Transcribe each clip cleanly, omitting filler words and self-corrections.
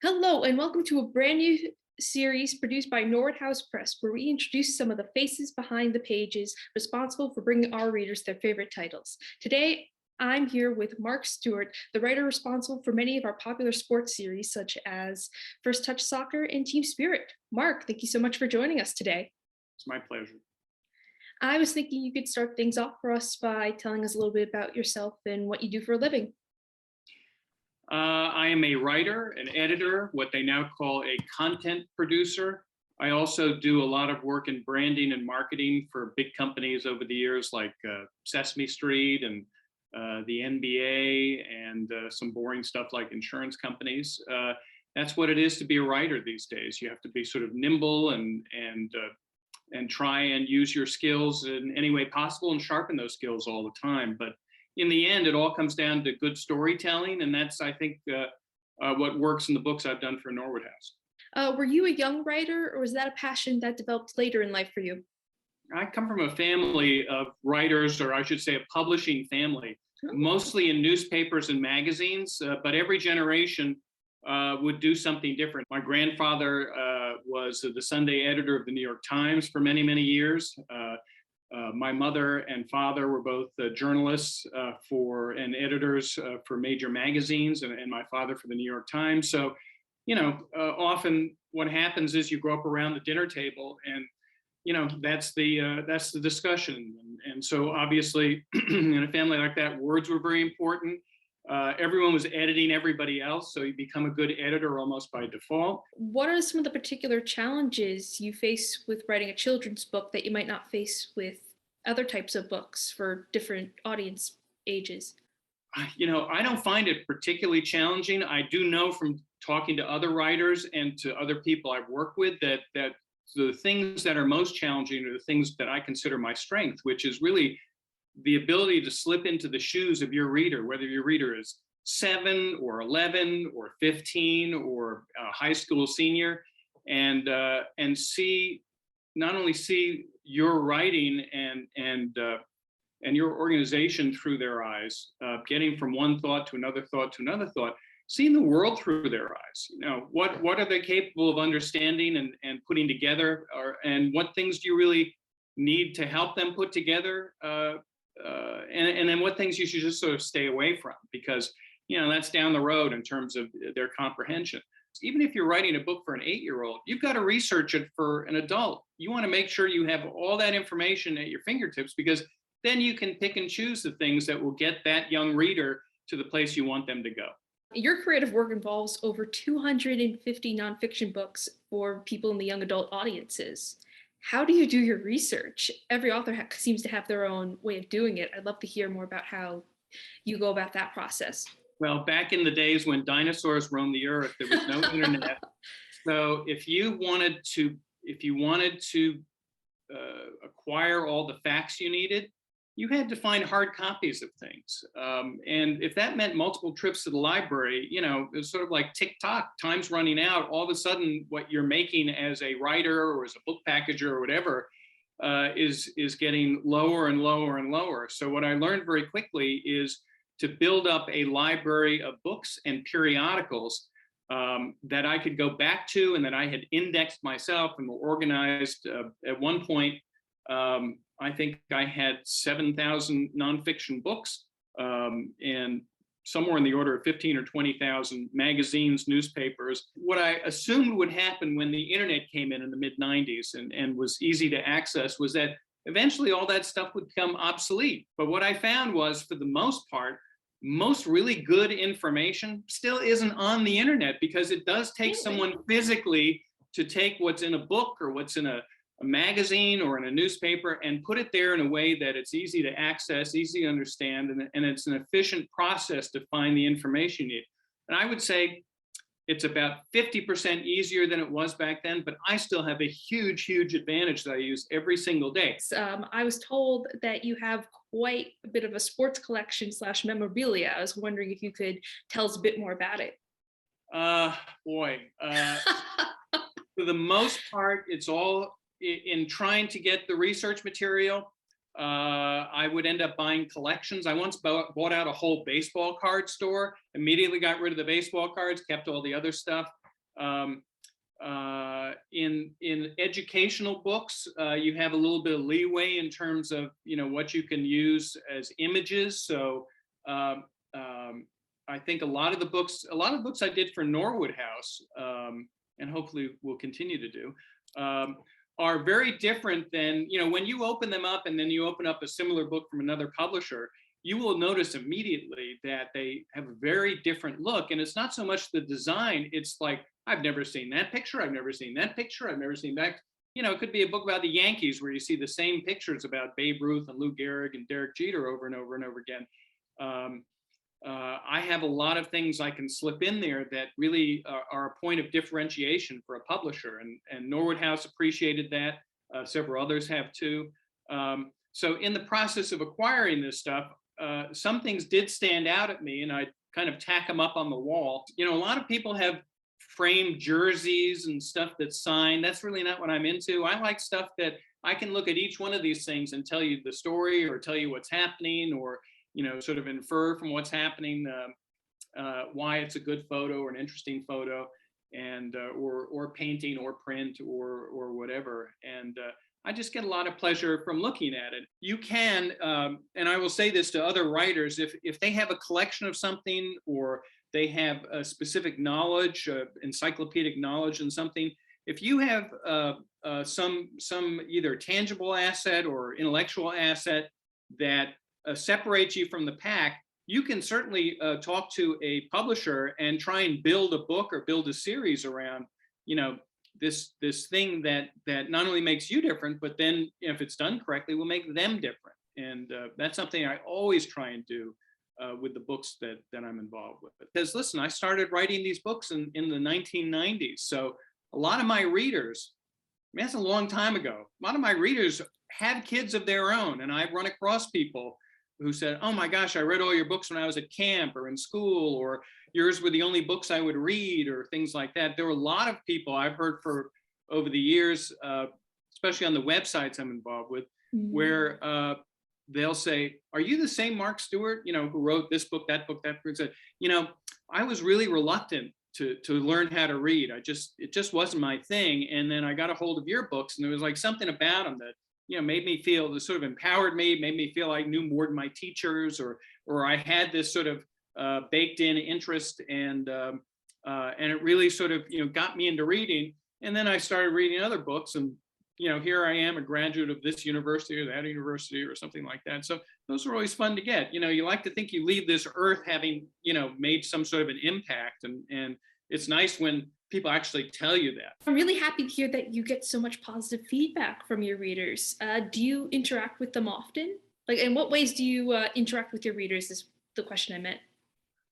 Hello, and welcome to a brand new series produced by Nordhaus Press, where we introduce some of the faces behind the pages responsible for bringing our readers their favorite titles. Today, I'm here with Mark Stewart, the writer responsible for many of our popular sports series, such as First Touch Soccer and Team Spirit. Mark, thank you so much for joining us today. It's my pleasure. I was thinking you could start things off for us by telling us a little bit about yourself and what you do for a living. I am a writer, an editor, what they now call a content producer. I also do a lot of work in branding and marketing for big companies over the years, like Sesame Street and the NBA and some boring stuff like insurance companies. That's what it is to be a writer these days. You have to be sort of nimble and try and use your skills in any way possible and sharpen those skills all the time. But in the end, it all comes down to good storytelling, and that's, I think, what works in the books I've done for Norwood House. Were you a young writer, or was that a passion that developed later in life for you? I come from a family of writers, or I should say a publishing family, mostly in newspapers and magazines, but every generation would do something different. My grandfather was the Sunday editor of the New York Times for many, many years. My mother and father were both journalists and editors for major magazines, and my father for the New York Times. So, often what happens is you grow up around the dinner table, and that's the discussion. And so, obviously, in a family like that, words were very important. Everyone was editing everybody else, so you become a good editor almost by default. What are some of the particular challenges you face with writing a children's book that you might not face with other types of books for different audience ages? I don't find it particularly challenging. I do know from talking to other writers and to other people I've worked with that the things that are most challenging are the things that I consider my strength, which is really the ability to slip into the shoes of your reader, whether your reader is 7 or 11 or 15 or a high school senior, and see, not only see your writing and your organization through their eyes, getting from one thought to another thought to another thought, seeing the world through their eyes. What are they capable of understanding and putting together, and what things do you really need to help them put together? And then what things you should just sort of stay away from, because that's down the road in terms of their comprehension. Even if you're writing a book for an 8-year-old, you've got to research it for an adult. You want to make sure you have all that information at your fingertips, because then you can pick and choose the things that will get that young reader to the place you want them to go. Your creative work involves over 250 nonfiction books for people in the young adult audiences. How do you do your research? Every author seems to have their own way of doing it. I'd love to hear more about how you go about that process. Well, back in the days when dinosaurs roamed the earth, there was no internet. So if you wanted to acquire all the facts you needed, you had to find hard copies of things. And if that meant multiple trips to the library, it was sort of like tick-tock, time's running out. All of a sudden, what you're making as a writer or as a book packager or whatever is getting lower and lower and lower. So what I learned very quickly is to build up a library of books and periodicals that I could go back to and that I had indexed myself and were organized. At one point, I think I had 7,000 nonfiction books and somewhere in the order of 15 or 20,000 magazines, newspapers. What I assumed would happen when the internet came in the mid-90s and was easy to access was that eventually all that stuff would become obsolete. But what I found was, for the most part, most really good information still isn't on the internet, because it does take someone physically to take what's in a book or what's in a magazine or in a newspaper and put it there in a way that it's easy to access, easy to understand, and it's an efficient process to find the information you need. And I would say it's about 50% easier than it was back then, but I still have a huge, huge advantage that I use every single day. I was told that you have quite a bit of a sports collection / memorabilia. I was wondering if you could tell us a bit more about it. For the most part, it's all in trying to get the research material. I would end up buying collections. I once bought out a whole baseball card store, immediately got rid of the baseball cards, kept all the other stuff. In educational books, you have a little bit of leeway in terms of what you can use as images. So I think a lot of books I did for Norwood House, and hopefully will continue to do, are very different than when you open them up and then you open up a similar book from another publisher. You will notice immediately that they have a very different look. And it's not so much the design, it's like, I've never seen that picture, I've never seen that picture, I've never seen that. It could be a book about the Yankees where you see the same pictures about Babe Ruth and Lou Gehrig and Derek Jeter over and over and over again. I have a lot of things I can slip in there that really are a point of differentiation for a publisher. And Norwood House appreciated that. Several others have too. So in the process of acquiring this stuff, some things did stand out at me, and I kind of tack them up on the wall. A lot of people have framed jerseys and stuff that's signed. That's really not what I'm into. I like stuff that I can look at each one of these things and tell you the story or tell you what's happening, or sort of infer from what's happening why it's a good photo or an interesting photo, and or painting or print or whatever. And I just get a lot of pleasure from looking at it. You can, and I will say this to other writers, if they have a collection of something, or they have a specific knowledge, encyclopedic knowledge in something, if you have some either tangible asset or intellectual asset that separates you from the pack, you can certainly talk to a publisher and try and build a book or build a series around, this thing that not only makes you different, but then if it's done correctly, will make them different. And that's something I always try and do with the books that I'm involved with. Because listen, I started writing these books in the 1990s. So a lot of my readers, that's a long time ago, a lot of my readers have kids of their own. And I've run across people who said, oh my gosh, I read all your books when I was at camp or in school, or yours were the only books I would read, or things like that. There were a lot of people I've heard for over the years, especially on the websites I'm involved with, where they'll say, are you the same Mark Stewart, who wrote this book, that book, that book? Said, I was really reluctant to learn how to read. It just wasn't my thing. And then I got a hold of your books, and there was like something about them that made me feel, this sort of empowered me, made me feel I knew more than my teachers, or I had this sort of baked in interest, and it really sort of got me into reading. And then I started reading other books, and here I am, a graduate of this university or that university or something like that. So those are always fun to get. You like to think you leave this earth having made some sort of an impact, and it's nice when people actually tell you that. I'm really happy to hear that you get so much positive feedback from your readers. Do you interact with them often? Like, in what ways do you interact with your readers is the question I meant.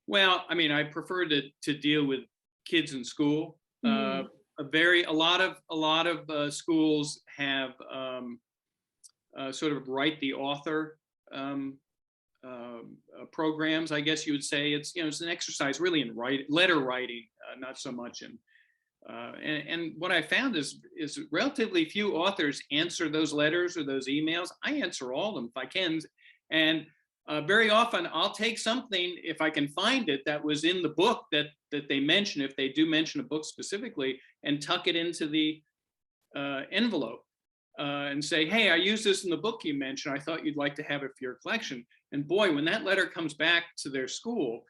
Well, I mean, I prefer to deal with kids in school. A lot of schools have sort of write the author programs, I guess you would say. It's an exercise really in letter writing, not so much in. And what I found is relatively few authors answer those letters or those emails. I answer all of them if I can, and very often I'll take something, if I can find it, that was in the book that they mention, if they do mention a book specifically, and tuck it into the envelope and say, hey, I used this in the book you mentioned. I thought you'd like to have it for your collection. And boy, when that letter comes back to their school,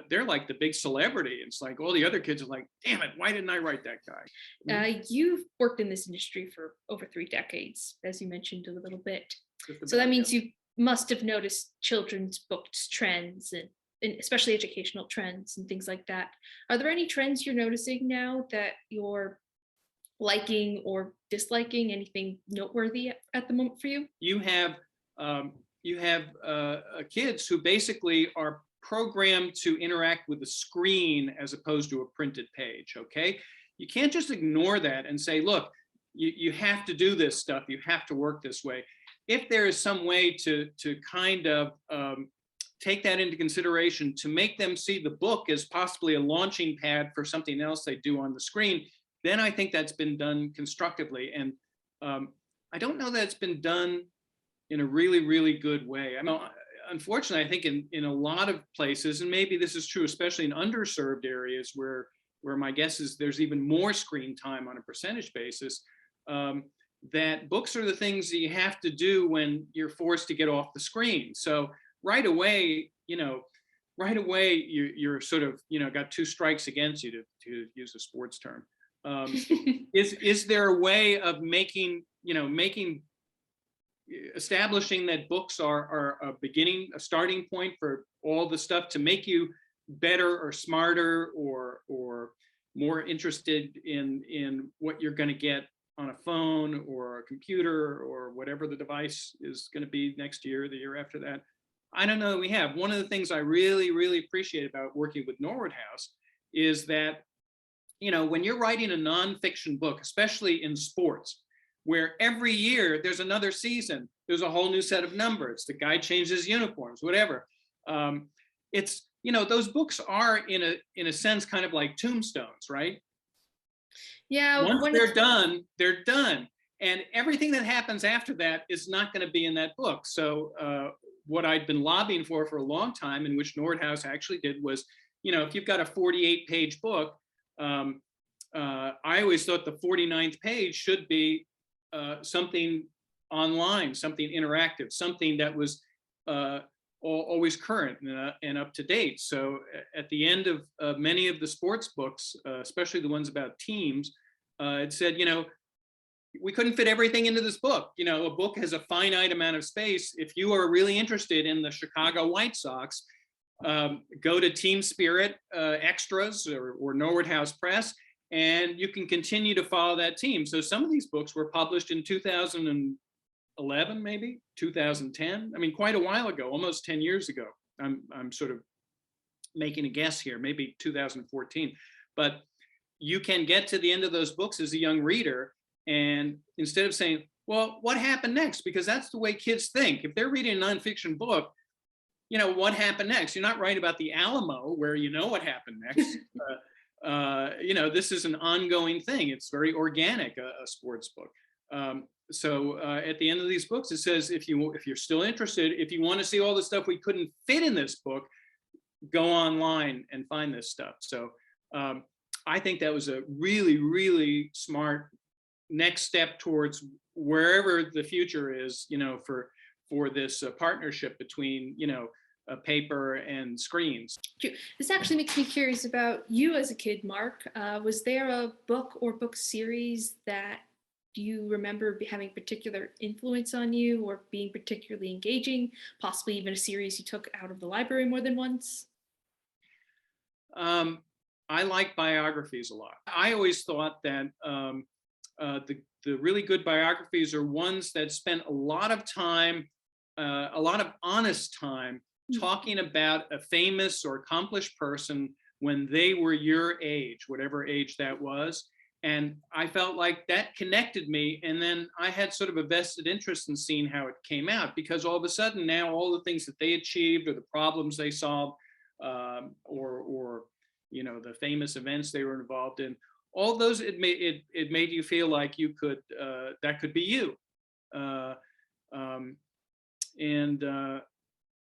they're like the big celebrity. It's like all the other kids are like, damn it, why didn't I write that guy? You've worked in this industry for over 3 decades, as you mentioned a little bit. So that means you must have noticed children's books trends, and especially educational trends and things like that. Are there any trends you're noticing now that you're liking or disliking? Anything noteworthy at the moment for you? You have kids who basically are programmed to interact with the screen as opposed to a printed page. Okay, you can't just ignore that and say, look, you have to do this stuff, you have to work this way. If there is some way to kind of take that into consideration, to make them see the book as possibly a launching pad for something else they do on the screen, then I think that's been done constructively. And I don't know that it's been done in a really, really good way. I mean, unfortunately, I think in a lot of places, and maybe this is true, especially in underserved areas where where my guess is there's even more screen time on a percentage basis, that books are the things that you have to do when you're forced to get off the screen. So right away, you're sort of, got two strikes against you, to use a sports term. Is there a way of establishing that books are a starting point for all the stuff to make you better or smarter or more interested in what you're going to get on a phone or a computer or whatever the device is going to be next year, the year after that? I don't know that we have. One of the things I really, really appreciate about working with Norwood House is that, when you're writing a nonfiction book, especially in sports, where every year there's another season, there's a whole new set of numbers, the guy changes uniforms, whatever. It's, those books are in a sense kind of like tombstones, right? Yeah. Once they're done, they're done. And everything that happens after that is not going to be in that book. So what I'd been lobbying for a long time, and which Norwood House actually did, was, if you've got a 48-page book, I always thought the 49th page should be something online, something interactive, something that was always current and up to date. So at the end of many of the sports books, especially the ones about teams, it said, we couldn't fit everything into this book. A book has a finite amount of space. If you are really interested in the Chicago White Sox, go to Team Spirit Extras or Norwood House Press, and you can continue to follow that team. So some of these books were published in 2011, maybe 2010. I mean, quite a while ago, almost 10 years ago. I'm sort of making a guess here, maybe 2014. But you can get to the end of those books as a young reader, and instead of saying, well, what happened next? Because that's the way kids think. If they're reading a nonfiction book, what happened next? You're not writing about the Alamo where you know what happened next. This is an ongoing thing. It's very organic, a sports book. So at the end of these books, it says, if you're still interested, if you want to see all the stuff we couldn't fit in this book, go online and find this stuff. So I think that was a really, really smart next step towards wherever the future is, for this partnership between, paper and screens. This actually makes me curious about you as a kid, Mark. Was there a book or book series that you remember having particular influence on you or being particularly engaging, possibly even a series you took out of the library more than once? I like biographies a lot. I always thought that the really good biographies are ones that spent a lot of time, a lot of honest time, talking about a famous or accomplished person when they were your age, whatever age that was. And I felt like that connected me. And then I had sort of a vested interest in seeing how it came out, because all of a sudden now all the things that they achieved or the problems they solved, or the famous events they were involved in, all those, it made you feel like you could, that could be you.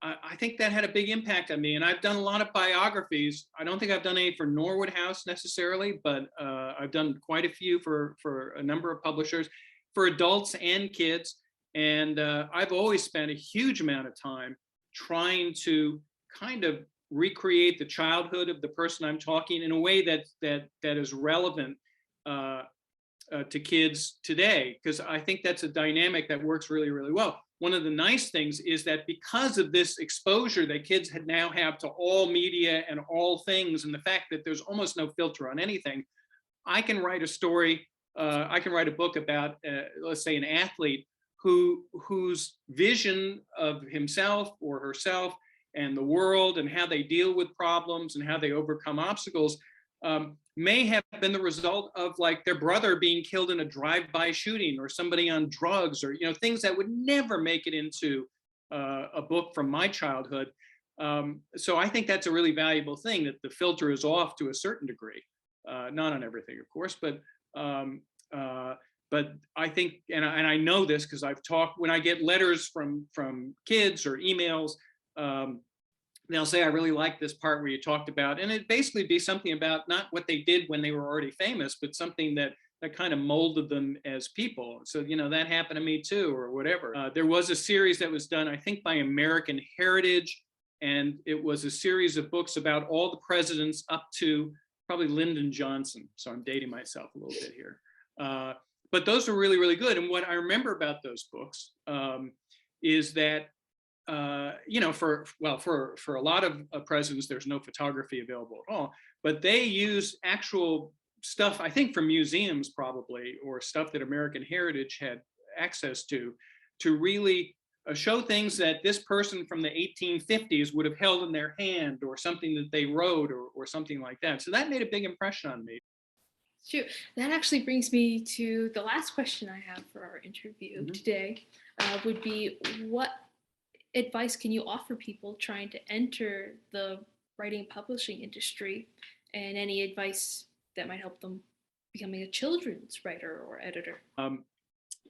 I think that had a big impact on me. And I've done a lot of biographies. I don't think I've done any for Norwood House necessarily, but I've done quite a few for a number of publishers, for adults and kids. And I've always spent a huge amount of time trying to kind of recreate the childhood of the person I'm talking in a way that is relevant to kids today, because I think that's a dynamic that works really, really well. One of the nice things is that because of this exposure that kids now have to all media and all things, and the fact that there's almost no filter on anything, I can write a story, I can write a book about, let's say, an athlete whose vision of himself or herself and the world and how they deal with problems and how they overcome obstacles may have been the result of like their brother being killed in a drive-by shooting, or somebody on drugs, or things that would never make it into a book from my childhood. So I think that's a really valuable thing, that the filter is off to a certain degree, not on everything, of course, but I think, and I know this because I've talked, when I get letters from kids or emails, they'll say, I really like this part where you talked about, and it basically be something about not what they did when they were already famous, but something that kind of molded them as people. So, that happened to me too, or whatever. There was a series that was done, I think, by American Heritage, and it was a series of books about all the presidents up to probably Lyndon Johnson. So I'm dating myself a little bit here. But those were really, really good. And what I remember about those books is that for a lot of presidents, there's no photography available at all, but they use actual stuff, I think from museums probably, or stuff that American Heritage had access to really show things that this person from the 1850s would have held in their hand, or something that they wrote, or something like that. So that made a big impression on me. Shoot, that actually brings me to the last question I have for our interview today, would be, what advice can you offer people trying to enter the writing and publishing industry, and any advice that might help them becoming a children's writer or editor?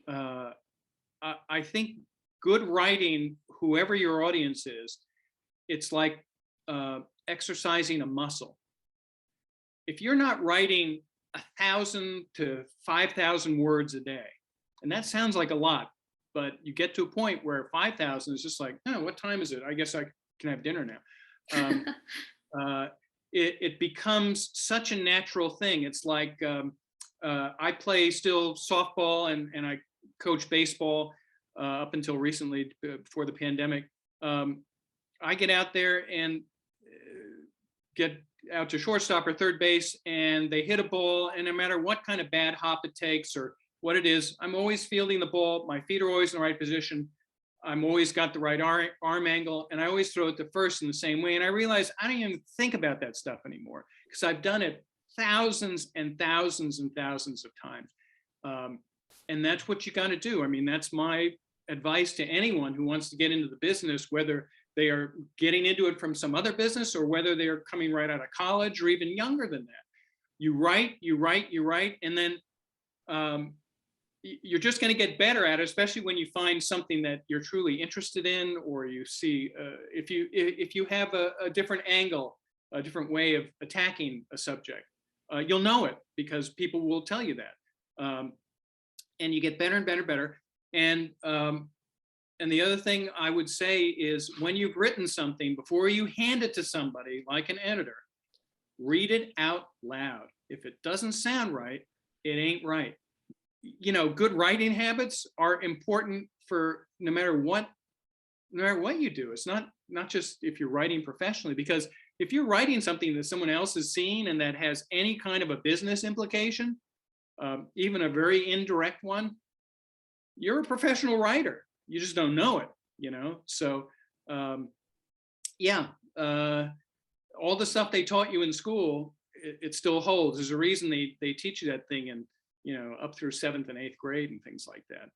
I think good writing, whoever your audience is, it's like exercising a muscle. If you're not writing 1,000 to 5,000 words a day, and that sounds like a lot, but you get to a point where 5,000 is just like, oh, what time is it? I guess I can have dinner now. It becomes such a natural thing. It's like, I play still softball, and I coach baseball up until recently, before the pandemic. I get out there and get out to shortstop or third base, and they hit a ball, and no matter what kind of bad hop it takes or what it is, I'm always fielding the ball. My feet are always in the right position. I'm always got the right arm angle, and I always throw it to first in the same way. And I realize I don't even think about that stuff anymore, because I've done it thousands and thousands and thousands of times. And that's what you got to do. I mean, that's my advice to anyone who wants to get into the business, whether they are getting into it from some other business, or whether they're coming right out of college, or even younger than that. You write, and then you're just going to get better at it, especially when you find something that you're truly interested in, or you see, if you have a different angle, a different way of attacking a subject, you'll know it, because people will tell you that. And you get better and better. And the other thing I would say is, when you've written something, before you hand it to somebody like an editor, read it out loud. If it doesn't sound right, it ain't right. Good writing habits are important for no matter what you do. It's not just if you're writing professionally, because if you're writing something that someone else is seeing and that has any kind of a business implication, even a very indirect one, you're a professional writer. You just don't know it, So, all the stuff they taught you in school, it still holds. There's a reason they teach you that thing in, up through 7th and 8th grade and things like that.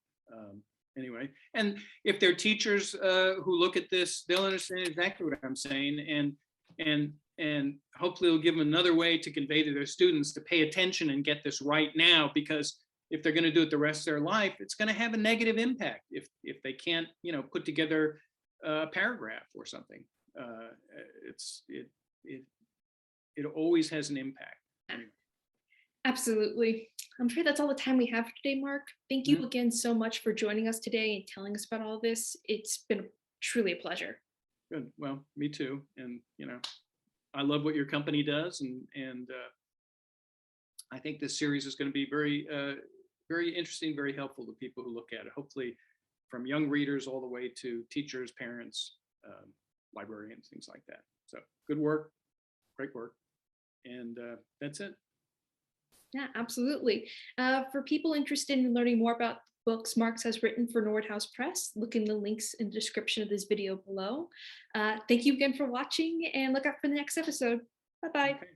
Anyway, and if they're teachers who look at this, they'll understand exactly what I'm saying, and hopefully it'll give them another way to convey to their students to pay attention and get this right now, because if they're going to do it the rest of their life, it's going to have a negative impact if they can't, put together a paragraph or something. It always has an impact. Absolutely. I'm afraid that's all the time we have for today, Mark. Thank you again so much for joining us today and telling us about all this. It's been truly a pleasure. Good. Well, me too. And, I love what your company does. And I think this series is going to be very, very interesting, very helpful to people who look at it, hopefully from young readers all the way to teachers, parents, librarians, things like that. So good work, great work. And that's it. Yeah, absolutely. For people interested in learning more about books Mark has written for Nordhaus Press, look in the links in the description of this video below. Thank you again for watching, and look out for the next episode. Bye-bye. Okay.